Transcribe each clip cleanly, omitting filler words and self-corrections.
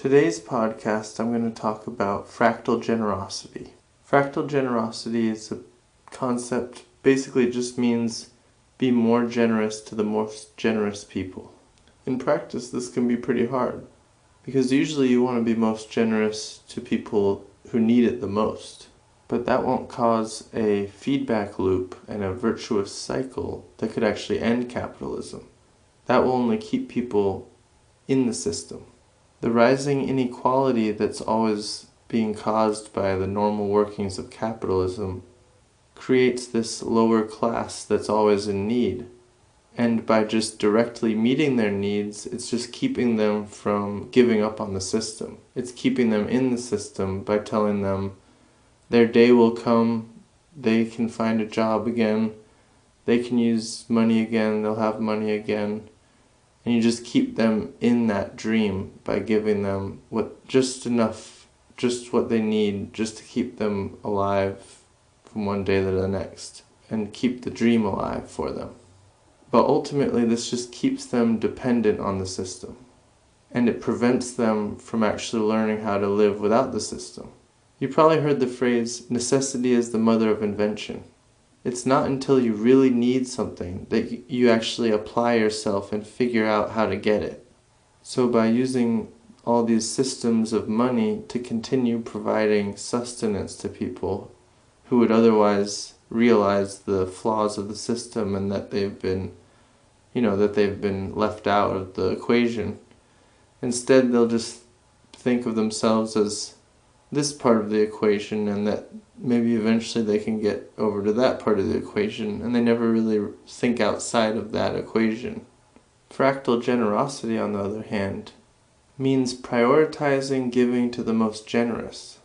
Today's podcast, I'm going to talk about fractal generosity. Fractal generosity is a concept, basically it just means be more generous to the most generous people. In practice, this can be pretty hard, because usually you want to be most generous to people who need it the most. But that won't cause a feedback loop and a virtuous cycle that could actually end capitalism. That will only keep people in the system. The rising inequality that's always being caused by the normal workings of capitalism creates this lower class that's always in need. And by just directly meeting their needs, it's just keeping them from giving up on the system. It's keeping them in the system by telling them their day will come, they can find a job again, they can use money again, they'll have money again. And you just keep them in that dream by giving them just enough, just what they need, just to keep them alive from one day to the next, and keep the dream alive for them. But ultimately, this just keeps them dependent on the system, and it prevents them from actually learning how to live without the system. You probably heard the phrase, necessity is the mother of invention. It's not until you really need something that you actually apply yourself and figure out how to get it. So by using all these systems of money to continue providing sustenance to people who would otherwise realize the flaws of the system and that they've been left out of the equation, instead they'll just think of themselves as this part of the equation, and that maybe eventually they can get over to that part of the equation, and they never really think outside of that equation. Fractal generosity, on the other hand, means prioritizing giving to the most generous.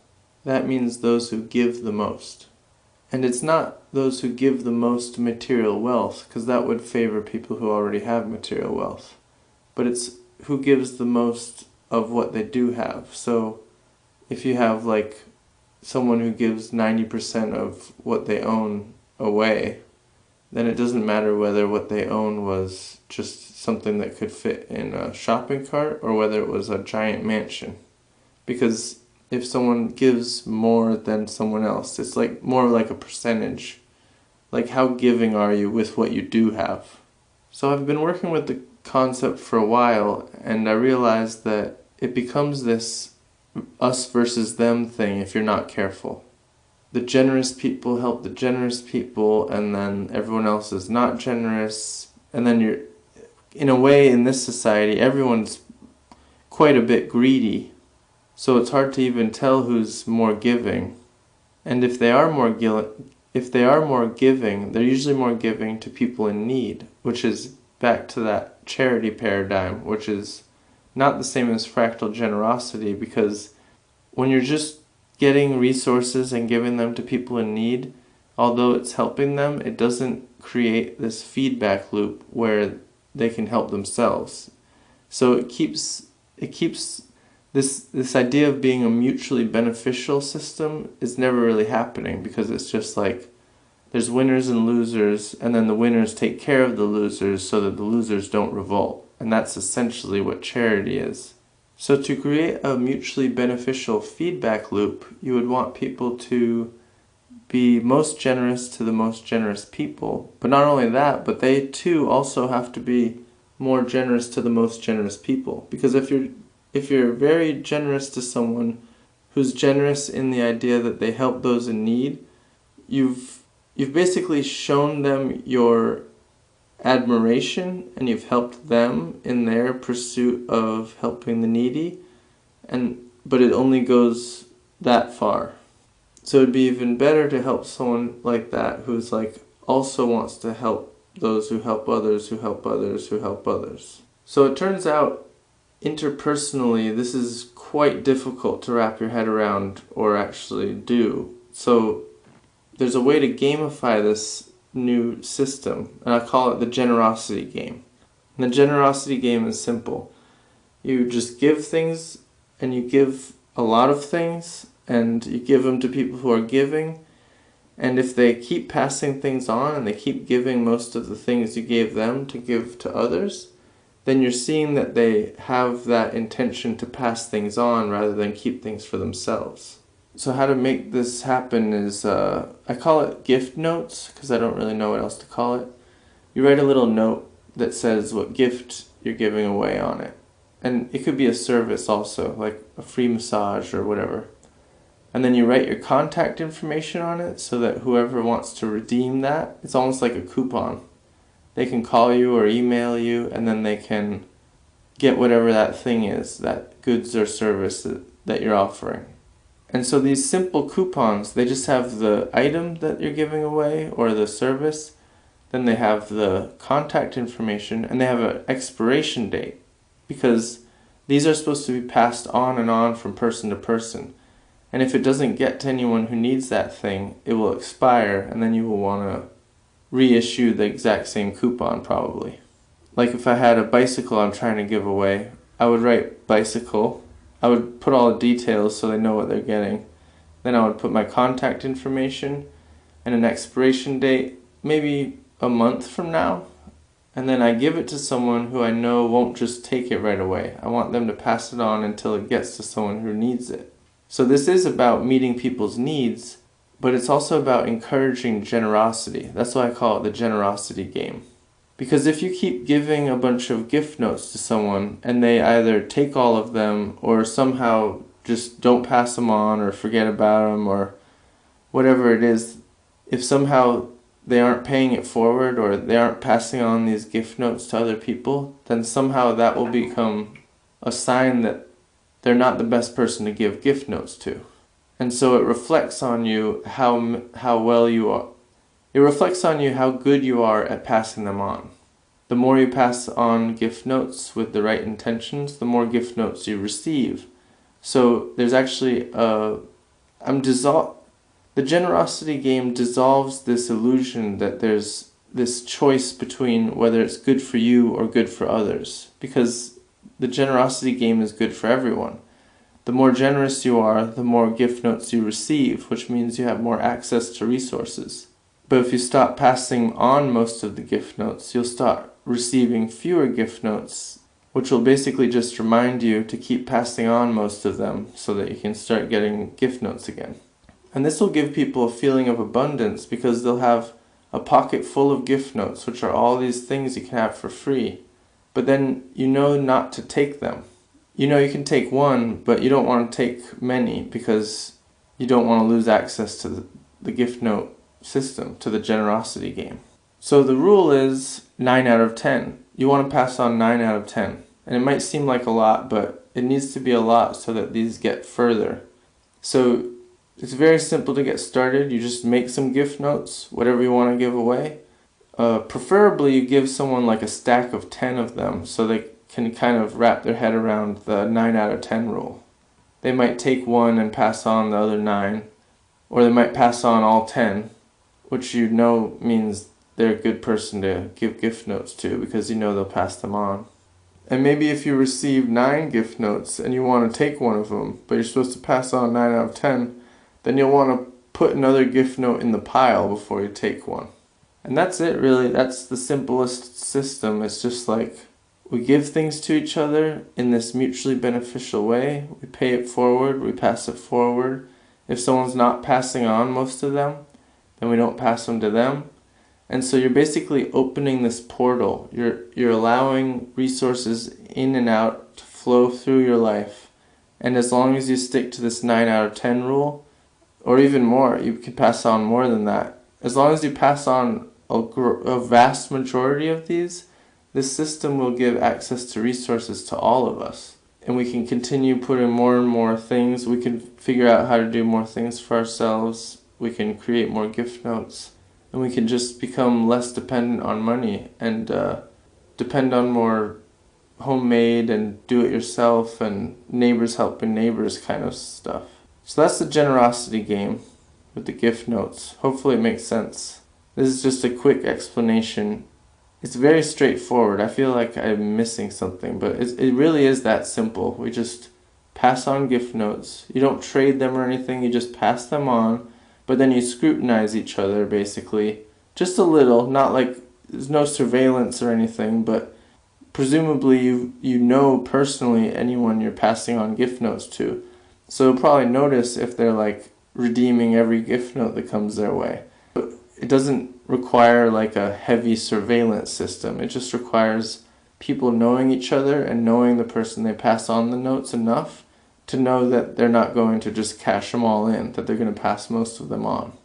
That means those who give the most. And it's not those who give the most material wealth, because that would favor people who already have material wealth. But it's who gives the most of what they do have. So if you have someone who gives 90% of what they own away, then it doesn't matter whether what they own was just something that could fit in a shopping cart or whether it was a giant mansion. Because if someone gives more than someone else, it's more like a percentage. Like, how giving are you with what you do have? So I've been working with the concept for a while, and I realized that it becomes this us versus them thing if you're not careful. The generous people help the generous people, and then everyone else is not generous, and then in a way, in this society, everyone's quite a bit greedy, so it's hard to even tell who's more giving. And if they are more giving, they're usually more giving to people in need, which is back to that charity paradigm, which is not the same as fractal generosity, because when you're just getting resources and giving them to people in need, although it's helping them, it doesn't create this feedback loop where they can help themselves. So it keeps this idea of being a mutually beneficial system is never really happening, because it's just there's winners and losers, and then the winners take care of the losers so that the losers don't revolt. And that's essentially what charity is. So to create a mutually beneficial feedback loop, you would want people to be most generous to the most generous people. But not only that, but they too also have to be more generous to the most generous people. Because if you're very generous to someone who's generous in the idea that they help those in need, you've basically shown them your admiration, and you've helped them in their pursuit of helping the needy, but it only goes that far. So it'd be even better to help someone like that who's also wants to help those who help others, who help others, who help others. So it turns out interpersonally this is quite difficult to wrap your head around or actually do. So there's a way to gamify this new system, and I call it the generosity game. And the generosity game is simple. You just give things, and you give a lot of things, and you give them to people who are giving, and if they keep passing things on and they keep giving most of the things you gave them to give to others, then you're seeing that they have that intention to pass things on rather than keep things for themselves. So how to make this happen is, I call it gift notes because I don't really know what else to call it. You write a little note that says what gift you're giving away on it. And it could be a service also, like a free massage or whatever. And then you write your contact information on it so that whoever wants to redeem that, it's almost like a coupon. They can call you or email you, and then they can get whatever that thing is, that goods or service that you're offering. And so these simple coupons, they just have the item that you're giving away or the service, then they have the contact information, and they have an expiration date, because these are supposed to be passed on and on from person to person. And if it doesn't get to anyone who needs that thing, it will expire, and then you will want to reissue the exact same coupon probably. Like if I had a bicycle I'm trying to give away, I would write bicycle. I would put all the details so they know what they're getting. Then I would put my contact information and an expiration date, maybe a month from now. And then I give it to someone who I know won't just take it right away. I want them to pass it on until it gets to someone who needs it. So this is about meeting people's needs, but it's also about encouraging generosity. That's why I call it the generosity game. Because if you keep giving a bunch of gift notes to someone and they either take all of them or somehow just don't pass them on or forget about them or whatever it is, if somehow they aren't paying it forward or they aren't passing on these gift notes to other people, then somehow that will become a sign that they're not the best person to give gift notes to. And so it reflects on you how well you are. It reflects on you how good you are at passing them on. The more you pass on gift notes with the right intentions, the more gift notes you receive. So there's actually the generosity game dissolves this illusion that there's this choice between whether it's good for you or good for others, because the generosity game is good for everyone. The more generous you are, the more gift notes you receive, which means you have more access to resources. But if you stop passing on most of the gift notes, you'll start receiving fewer gift notes, which will basically just remind you to keep passing on most of them so that you can start getting gift notes again. And this will give people a feeling of abundance because they'll have a pocket full of gift notes, which are all these things you can have for free. But then you know not to take them. You know you can take one, but you don't want to take many because you don't want to lose access to the gift note system, to the generosity game. So the rule is 9 out of 10. You want to pass on 9 out of 10. And it might seem like a lot, but it needs to be a lot so that these get further. So it's very simple to get started. You just make some gift notes, whatever you want to give away. Preferably you give someone like a stack of 10 of them so they can kind of wrap their head around the 9 out of 10 rule. They might take one and pass on the other 9, or they might pass on all 10, which you know means they're a good person to give gift notes to because you know they'll pass them on. And maybe if you receive 9 gift notes and you want to take one of them, but you're supposed to pass on 9 out of 10, then you'll want to put another gift note in the pile before you take one. And that's it really. That's the simplest system. It's just like we give things to each other in this mutually beneficial way. We pay it forward, we pass it forward. If someone's not passing on most of them, then we don't pass them to them. And so you're basically opening this portal. You're allowing resources in and out to flow through your life. And as long as you stick to this 9 out of 10 rule, or even more, you can pass on more than that. As long as you pass on a vast majority of these, this system will give access to resources to all of us. And we can continue putting more and more things. We can figure out how to do more things for ourselves. We can create more gift notes. And we can just become less dependent on money and depend on more homemade and do-it-yourself and neighbors helping neighbors kind of stuff. So that's the generosity game with the gift notes. Hopefully it makes sense. This is just a quick explanation. It's very straightforward. I feel like I'm missing something, but it really is that simple. We just pass on gift notes. You don't trade them or anything, you just pass them on, but then you scrutinize each other basically. Just a little, not like there's no surveillance or anything, but presumably you know personally anyone you're passing on gift notes to. So you'll probably notice if they're like redeeming every gift note that comes their way. But it doesn't require like a heavy surveillance system. It just requires people knowing each other and knowing the person they pass on the notes enough to know that they're not going to just cash them all in, that they're going to pass most of them on.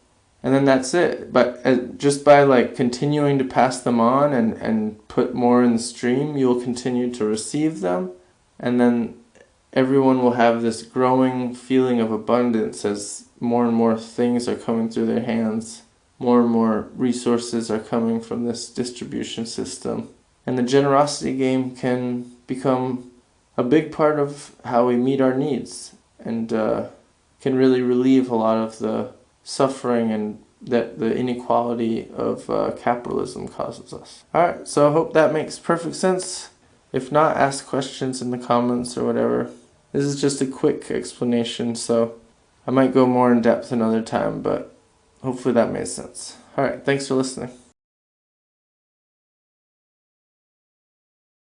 And then that's it. But just by like continuing to pass them on and put more in the stream, you'll continue to receive them. And then everyone will have this growing feeling of abundance as more and more things are coming through their hands. More and more resources are coming from this distribution system. And the generosity game can become a big part of how we meet our needs, and can really relieve a lot of the suffering and that the inequality of capitalism causes us. Alright, so I hope that makes perfect sense. If not, ask questions in the comments or whatever. This is just a quick explanation, so I might go more in depth another time, but hopefully that made sense. Alright, thanks for listening.